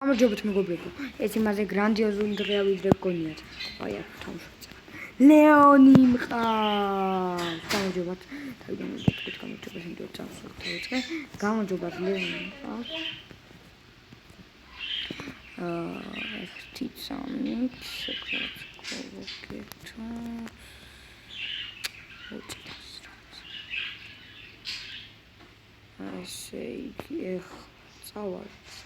გამარჯობათ მეგობრებო, ეს იმაზე გრანდიოზული დღეა ვიდრე გქონიათ. აი აქ თამაშობთ. ლეონი მყავს. გამარჯობათ. თავიდან ვიტყვით გამარჯობათ, იმიტომ რომ წამსვლა დავიწყე. გამარჯობათ ლეონი მყავს. ერთი წამით, შეგროვებთ. ასე იგი წავალთ.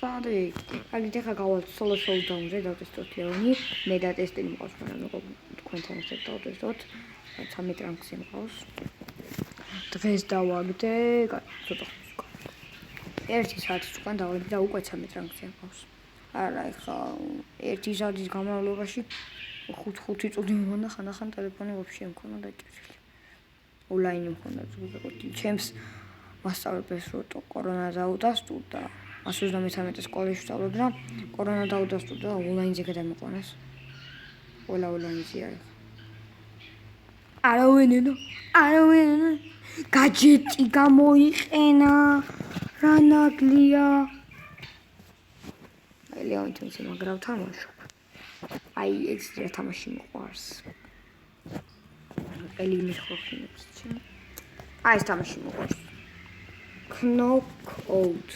Agite xa gavat solo showdown-ზე დავტესტოთ ლეონი, მე დატესტილი მყავს, მაგრამ თქვენთან ერთად დავტესტოთ. 13 რანგზე მყავს. დღეს დავაგდე, ცოტა ხნის უკან. 1 საათის უკან დავაგდე და უკვე 13 რანგზე მყავს. არა, ეხლა 1 საათის განმავლობაში 5 წუთი მქონდა, ხანდახან ტელეფონი ვაფშე მქონდა დაჭერილი. ონლაინი მქონდა ზოგადად. ჩემს მასწავლებელს როტო კორონა დაუდასტურდა. 133 სკოლაში ვსწავლობდა, კორონა დაუდასტურდა და ონლაინზე გადამიყვანეს. ყველა ონლაინზე არის. არავინ, გაჯეტი გამოიყენა, რა ნაკლია. აი ლეონი თვითონ მაგრავ თამაშობ. აი ეს რა თამაში მიყვარს. ელი მიხოხინებს ჩემ. აი ეს თამაში მიყვარს. Knockout.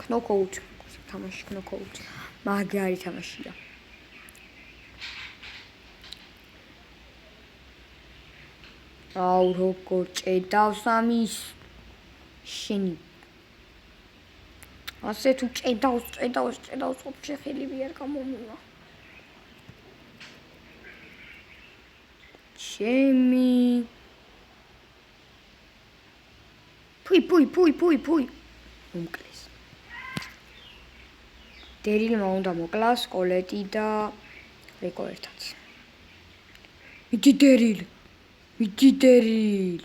Knockout. თამაში knockout. მაგარი თამაშია. აუ როგორ ჭედავს ამის შენი. ასე თუ ჭედავს, ვაფშე ხელი ვერ გამომივა. ჩემი. ფუი. მომკლეს. დერილმა უნდა მოკლას კოლეტი და რიკო ერთად. მიდი დერილ.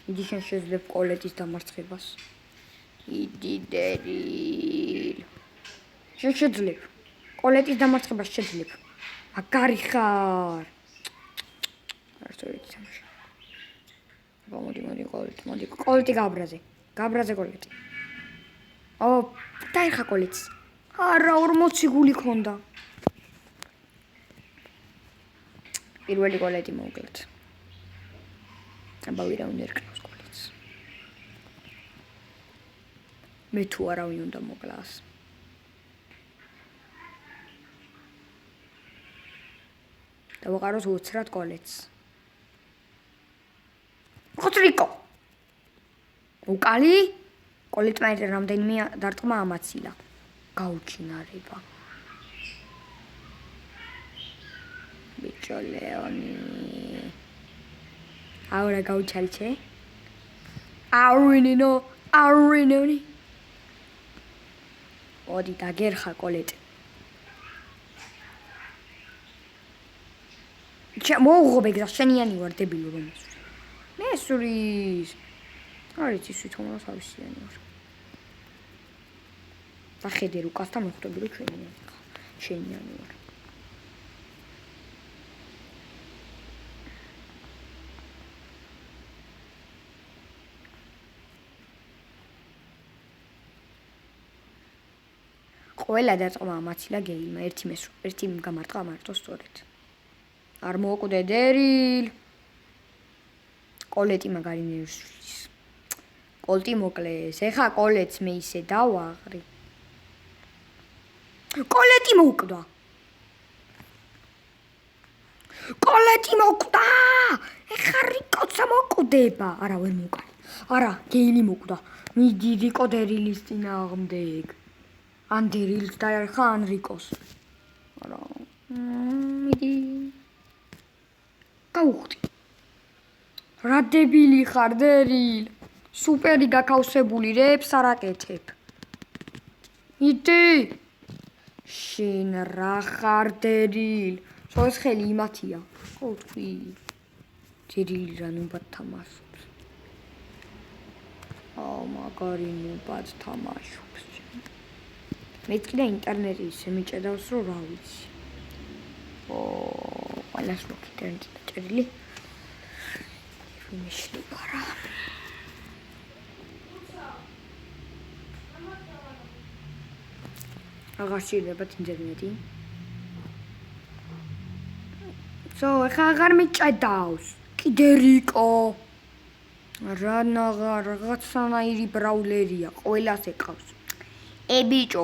მიდი შენ შეძლებ კოლეტის დამარცხებას. მიდი დერილ. შენ შეძლებ. კოლეტის დამარცხებას შეძლებ. მაგარი ხარ. არასოდეს თამაში. მოდი კოლეტი გაბრაზე კოლეტი. დაიხა კოლეტს. არა 40 გული ქონდა. პირველი კოლეტი მოვკლეთ. აბა ვირავინ ერკნავს კოლეტს. მე თუ არავინ უნდა მოკლას. დავაყაროს უცრად კოლეტს. ხოტრიკო. უკალი კოლეტმა რამდენიმე დარტყმა ამაცილა. გაუჩინარება. ბიჭო ლეონი. აურა გაუჩალჩე. აურინო. ოდი დაგერხა კოლეტი. მოუღობ ეგ შენიანი ვარ დებილო რომ მე სურის არიცი თვითონაც ავსიანი ვარ და ხედე რუკასთან მოხდები რომ შენიანი ვარ ყველა დარტყმა ამაცილა გეილმა ერთი გამარტყა მარტო სწორედ არ მოკვდე დერილ კოლეტი მაგარი ნერსვლის კოლტი მოკლეს ეხა კოლეტს მე ისე დავაღრი კოლეტი მოკვდა ეხა რიკოცა მოკვდება არა ვერ მოკალი არა გეილი მოკვდა მიდი რიკო დერილის წინააღმდეგ ან დერილს დაერხა ან რიკოს არა მიდი გაუხდი რა დებილი ხარ დერილ სუპერი გაკავსებული რეებს არ აკეთებ მიდი შენ რა ხარ დერილ ეს ხელი იმათია ხო თქვი დერილი რა ნუბად თამაშობს მაგარი ნუბად თამაშობს მეც კიდე ინტერნეტი ისე მიჭედავს რომ რა ვიცი ყველას მოკ ინტერნეტი დაჭერილი ვიმეშლება რა. აღარ შეიძლება ინტერნეტი. ეხლა აღარ მიჭედავს. კიდე რიკო. რაღაცნაირი ბრაულერია, ყველას ეკავს. ბიჭო,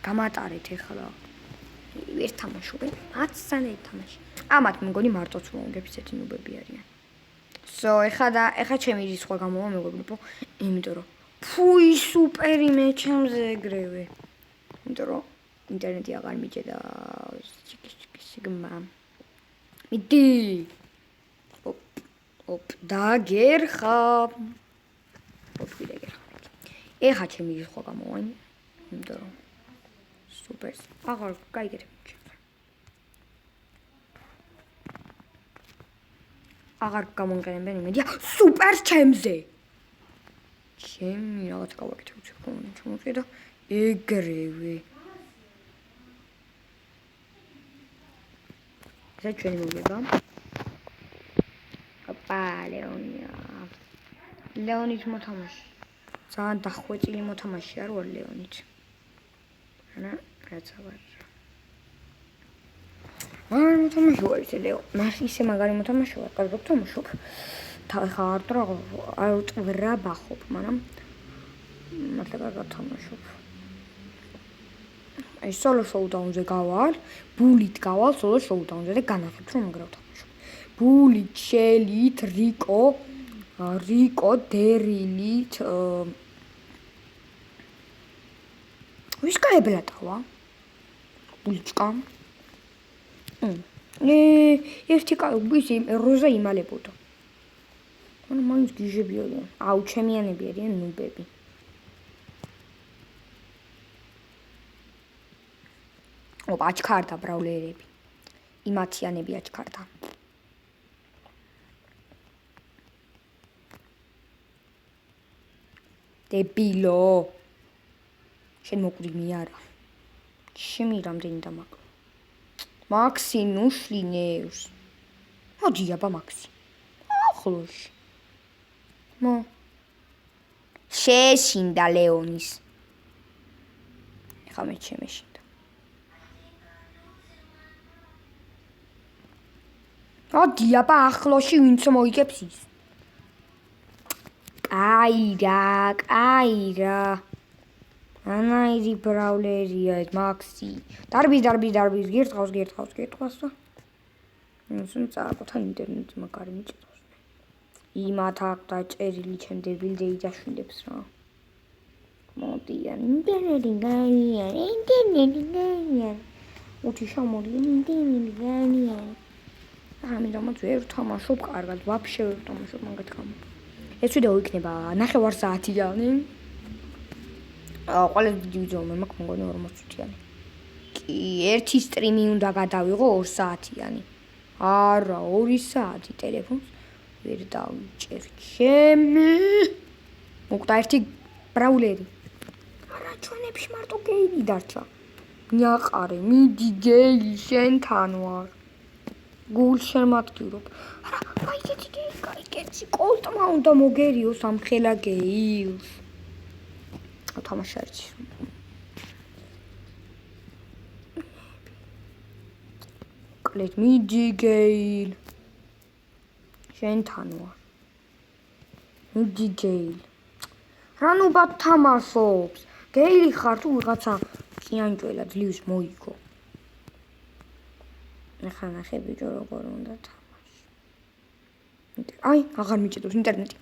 გამატარეთ ეხლა. ვერ თამაშობენ, მათთან ერთ თამაში. ამათ მგონი მარტოც მოუგებს ესეთი ნუბები არიან. ეხლა ჩემი რისხვა გამოვა მეგობრებო, იმიტომ რომ ფუი სუპერი მე ჩემზე ეგრევე. იმიტომ რომ ინტერნეტი აღარ მიჭედავს. სიგმა. მიდი. დაგერხა. ეხლა ჩემი რისხვა გამოვა, იმიტომ რომ სუპერს აღარ გაიგეთ. აღარ გამონყენებენ იმედია სუპერს ჩემზე. ჩემი რაღაც გავაკეთე უცებ ჩამოწვია და ეგრევე. ეს ჩვენი მოგება. ლეონით მოთამაში. ძალიან დახვეწილი მოთამაში არ ვარ ლეონით. რაც აღარ. არ მოთამაში ვარ ისე ლეო. ისე მაგარი მოთამაში ვარ, კარგად თამაშობ. ხა არ ვტვრა ბახობ, მაგრამ მართლა კარგად თამაშობ. აი სოლო შოუდაუნზე გავალ, ბულით გავალ სოლო შოუდაუნზე და განახებ რომ მაგრა ვთამაშობ. ბულით, შელით, რიკო, დერილით ვის გაებლატავა? ბულჩკა. ერთი კაუბისი როზა იმალებოდა. ანუ მაინც გიჟები არიან. ჩემიანები არიან ნუბები. აჩქარდა ბრაულერები. იმათიანები აჩქარდა. დებილო. შენ მოკვდიმი არა. შემი რამდენი დამაკ. მაქსი ნუშლინევს. მოდი აბა მაქსი. ახლოშ. შეშინდა ლეონის. ეხლა მე შემეშინდა. მოდი აბა ახლოში ვინც მოიგებს ის. კაირა. ანაირი ბრაულერია ეს მაქსი. დარბის გირტყავს და ისინი წააკოთა ინტერნეტი მაგარი მიჭედავს. იმათ აქ დაჭერილი ჩემ დებილდე იდაშვილებს რა. მოდიან ინტერნეტი გაიან. უჩი შამოდი ინტერნეტი გაიან. ამიტომაც ვერ თამაშობ კარგად, ვაფშე ვერ თამაშობ მაგათ გამო. ეს ვიდეო იქნება 9 საათიანი. ყველა ვიდეო მე მაქვს მგონი 40 წუთიანი. კი, ერთი სტრიმი უნდა გადავიღო 2 საათიანი. არა, 2 საათი ტელეფონს ვერ დავიჭერ. ჩემი მოკდა ერთი ბრაულერი. არა, ჩვენებში მარტო გეილი დარჩა. ნიაყარე, მიდი გეილი შენთან ვარ. გულ შემატკივრობ. არა, ესეთი გეილი გაიგეცი, კოლტმა უნდა მოგერიოს ამ ხელა გეილს. თამაშარჩი. კლეთ მიდი გეილ. შენთან ვარ. მიდი გეილ. რა ნუბად თამაშობს? გეილი ხარ თუ ვიღაცა ჭიანჭველა ძლივს მოიგო. ახლა ნახე ბიჭო როგორ უნდა თამაში. აი, აღარ მიჭედავს ინტერნეტი.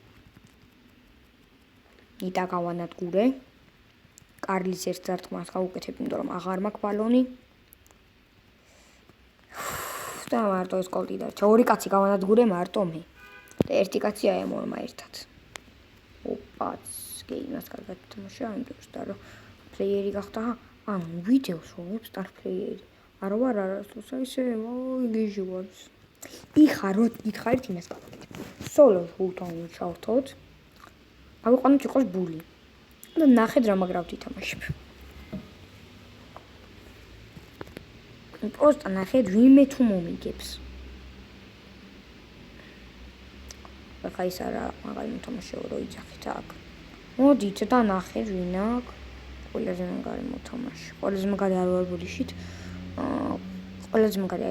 იტა გავანადგურე. კარლის ერთ ძარცმას გავუკეთებ, იმიტომ რომ აღარ მაქვს ბალონი. და მარტო ეს კოლტი დარჩა. 2 კაცი გავანადგურე მარტო მე. და ერთი კაცი აემორმა ერთად. ოპაც, გეიმას კარგად თამაშია, იმიტომ რომ პლეიერი გახდა. ანუ ვიდეოს ვიღებ სტარ პლეიერი. არა ვარ არასდროს ისე გიჟი ვარ. იხაროთ, გითხარით იმას გავაკეთებ. სოლო შოუდაუნი ჩავთოთ. ავიყვანოთ იყოს ბული. და ნახეთ რა მაგრად ითამაშებ. პროსტა ნახეთ ვინმე თუ მომიგებს. ახლა ის არა მაგარი მოთამაშეო რო იძახით აქ. მოდით და ნახე ვინ აქვს. ყველაზე მაგარი მოთამაშე. ყველაზე მაგარი არ ვარ ბოდიშით. ყველაზე მაგარი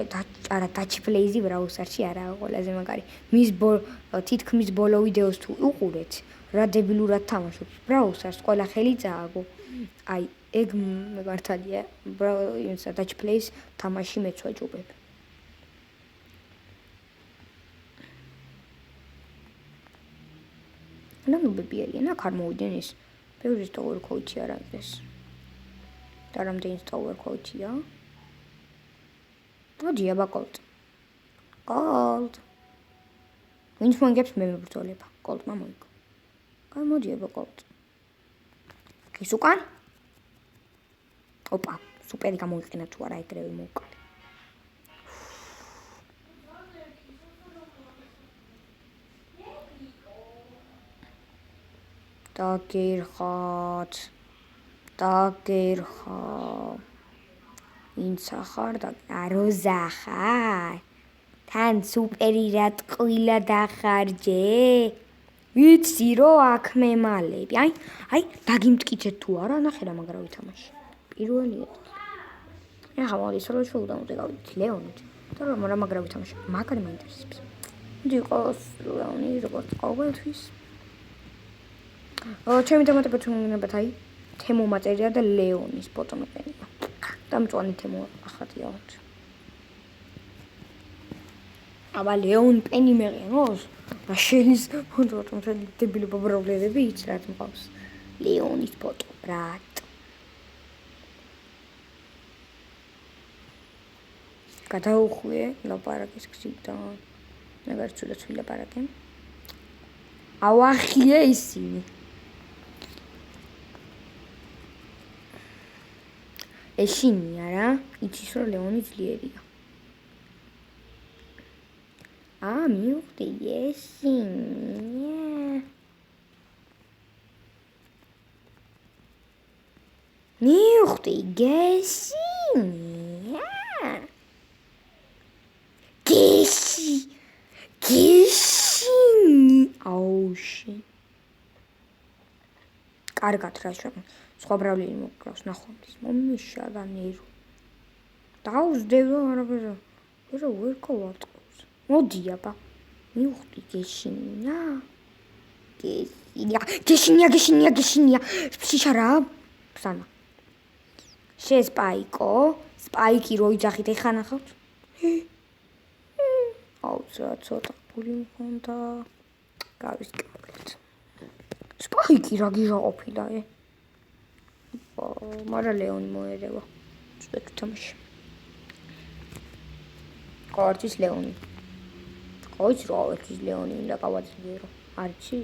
არა touch plays-ი Brawl Stars-ში არაა ყველაზე მაგარი. მის თითქმის ბოლო ვიდეოს თუ უყურეთ, რა დებილურად თამაშობს. Brawl Stars ყველა ხელი წააგო. აი, ეგ მართალია. იმისა touch plays თამაში მეც ვაჯობებ. ნამობები არიან, აქ არ მოვიდნენ ის. ბევრი tower quote-ი არ არის. და რამდენი tower quote-ია? მოდი აბა Gold. ვინც მოიგებს მე მებრძოლება. Gold-მა მოიგო. მოდი აბა Gold. ის უკან? ოპა, სუპერი გამოიყენა თუ არა ეგრევე მოვკალე. დაგერხათ. ვინც ახარ და აროზა ხარ? თან სუპერი რა ტყუილა დახარჯე? ვიცი რომ აქ მემალები. აი, დაგიმტკიცეთ თუ არა, ნახე რა მაგრა ვითამაში. პირველი ახლა მოდი სოლო შოუდაუნზე გავიდით ლეონით. და რა მაგრა ვითამაში. მაგარი მაინტერესებს. მოდი იყოს ლეონი როგორც ყოველთვის. ჩემი დამატება თუ მოგინებათ აი თემო მატერია და ლეონის ბოტონოპენია. და მწვანე თემო ახატია. აბა ლეონ პენი მეყენოს? რა შენის ფონდოთ დებილობა ბრავლერები იც რაც მყავს. ლეონის ბოტო ბრატ. გადაუხვიე ლაპარაკის გზიდან. ნებარ ცუდად ვილაპარაკე. ავახიე ისინი. ეშინია რა, იცის რომ ლეონი ძლიერია. მივხვდი ეშინია. მივხვდი გეშინია. გეშინი. აუში. კარგად რა შევ. სხვა ბრავლილი მოგკრავს ნახვამდის. მომიშა და ნერო. დაუძდევ არაფერზე. ვერ კოვატყობს. მოდი აბა. მივხვდი გეშინია. გეშინია. შიშარა. ბზანა. სპაიკო. სპაიკი რო იძახით ეხა ნახავთ. ცოტა პული მქონდა. გავისკი მოკლედ. სპაიკი რა გიჟა ყოფილა მარა ლეონი მოერევა. ცუდად თამაში. ყოველთვის ლეონი. ყოველთვის ლეონი უნდა გავაძლიერო. არჩი.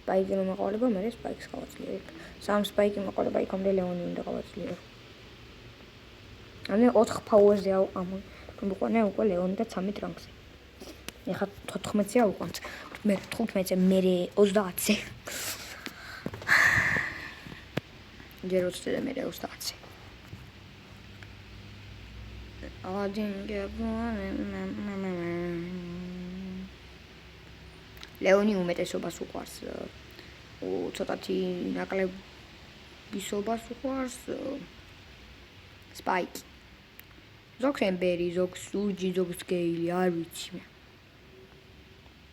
სპაიკი რომ მეყოლება, მე სპაიკს გავაძლიერებ. სამ სპაიკი მეყოლება, იქამდე ლეონი უნდა გავაძლიერო. ანუ 4 ფაუერზე მიყოლე უკვე ლეონი და 13 რანგზე. ეხლა 14-ზე აუყვანთ. მე 15-ზე, მე 30-ზე. ჯერ 20-ზე და მე 30-ზე. ლეონი უმეტესობას უყვარს. ცოტათი ნაკლებისობას უყვარს. სპაიკი. ზოგს ემბერი, ზოგს სურჯი, ზოგს გეილი, არ ვიცი მე.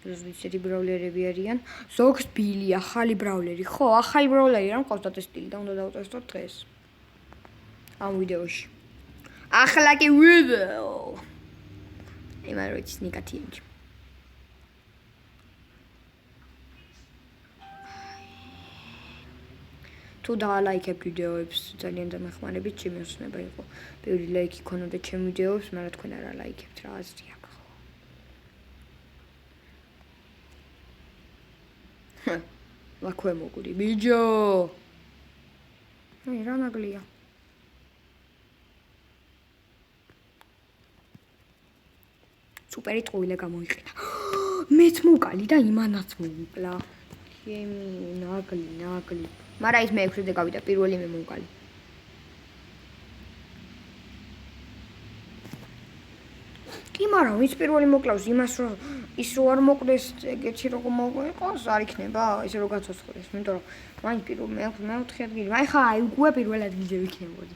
ზოგს ბრავლერები არიან. ზოგს ბილი, ახალი ბრავლერი. ხო, ახალი ბრავლერი რა მყავს დატესტილი და უნდა დავტესტოთ დღეს. ამ ვიდეოში. ახლა კი ვიდეო. იმან როიც ნიკათიენჯი. თუ დაალაიქებ ვიდეოებს ძალიან დამეხმარებით ჩემი ოცნება იყო. ბევრი ლაიქი ქონოდა ჩემ ვიდეოებს, მაგრამ თქვენ არ ალაიქებთ რა აზრი აქვს. ვაქვე მოგვიდი ბიჯო. რა ნაგლია. სუპერი ტყუილე გამოიყენა. მეც მოვკალი და იმანაც მოვიკლა. ნაგლი. მაგრამ ის მე-6-ზე გავიდა, პირველი მე მოვკალი. კი მაგრამ ვინც პირველი მოკლავს იმას რომ ის რო არ მოკვდეს ეგეთი როგორ მოყვეს არ იქნება ესე რომ გაცოცხლდეს იმიტომ რომ მაინც პირველ მეოთხე ადგილი აი ხა აი უკვე პირველ ადგილზე ვიქნებოდი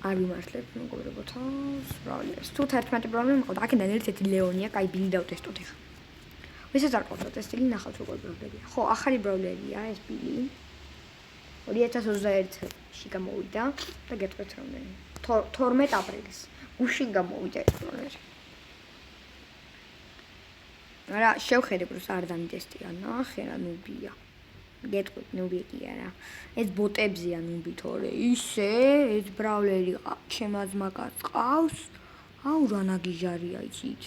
არ ვიმართლებ მეგობრებო თავს ბრავლერს თუ 11 ბრავლერი მყავდა აქედან ერთ-ერთი ლეონია კაი ბილი დავტესტოთ ახლა ვისაც არ ყავდა ტესტილი ნახავთ როგორ ბრავლერია ხო ახალი ბრავლერია ეს ბილი 2021-ში გამოვიდა და გეტყვით რამდენი 12 აპრილის გუშინ გამოვიდა ეს ბროლერი. არა, შევხედე პროს არ დამიტესტია, ნახე რა ნუბია. გეტყვით ნუბია კი არა. ეს ბოტებზეა ნუბი თორე ისე ეს ბრავლერი შემაძმაკაც ყავს. აუ რა ნაგიჟარია იცით.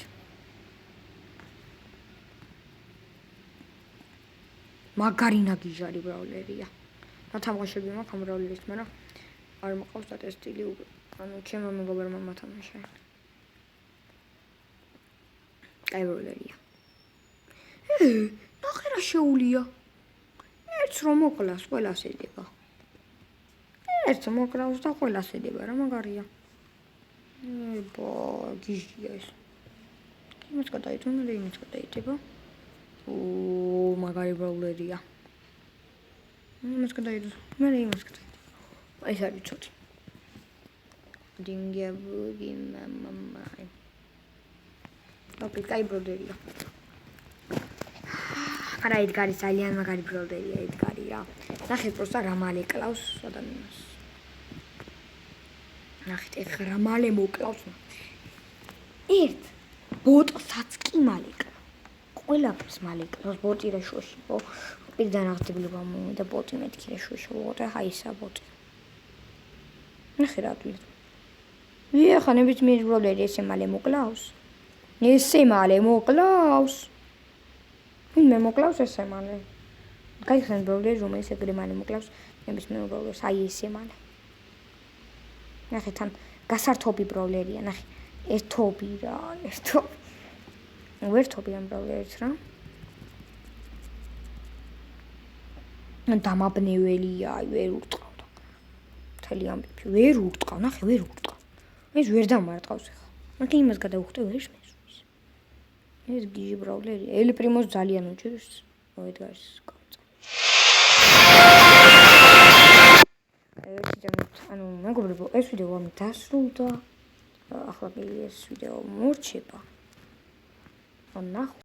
მაგარი ნაგიჟარი ბრავლერია. რა თამაშები მაქვს ამ ბრავლერის, მაგრამ არ მყავს დატესტილი უკვე. ანუ ჩემო მეგობრებმა მათამაშა. კაი ბროლერია. ნახე რა შეუულია. ერთს რომ მოკლას, ყველას ედება. ერთს მოკლავს და ყველას ედება, რა მაგარია. გიჟია ეს. იმას გადაიჭრა, მე იმას გადაიჭება. მაგარი ბროლერია. იმას გადაიჭრა, მე იმას გადაიჭრა. ეს არის ცოტი. დინგებუგი მამაი. ოკეი, კაი ბროლერია. არა ედგარი ძალიან მაგარი ბროლერია ედგარი რა. ნახეთ პროსტა რა მალე კლავს ადამიანს. ნახეთ ეხლა რა მალე მოკლავს. ერთ ბოტსაც კი მალე კლავს. ყველაფერს მალე კლავს ბოტი რა შოში. პირდან აღწევლება მომიდა ბოტი მეთქი რა შოში. უყურე ჰაისა ბოტი. ნახე რა თვლით. ეხა ნებისმიერ ბროლერი ესე მალე მოკლავს. ესე მალე მოკლავს. ვინმე მოკლავს ესე მალე. გაიხსენ ბროლერი რომელიც ეგრე მალე მოკლავს ნებისმიერ ბროლერს აი ესე მალე. ნახე თან გასართობი ბროლერია ნახე ეს თობი რა ეს თობი. ვერ თობი ამ ბროლერს რა. დამაბნეველია ვერ ურტყავდა. მთელი ამბები ვერ ურტყავ ნახე ვერ ურტყავ. ეს ვერ დამარტყავს ახლა. მაგრამ იმას გადავუხტე ვერ მესვრის. ეს გიჟი ბროლერია. ელი პრიმოს ძალიან უჭირს ედგარის კოცა. ანუ მეგობრებო ეს ვიდეო ამით დასრულდა. ახლა კი ეს ვიდეო მორჩება. ნახო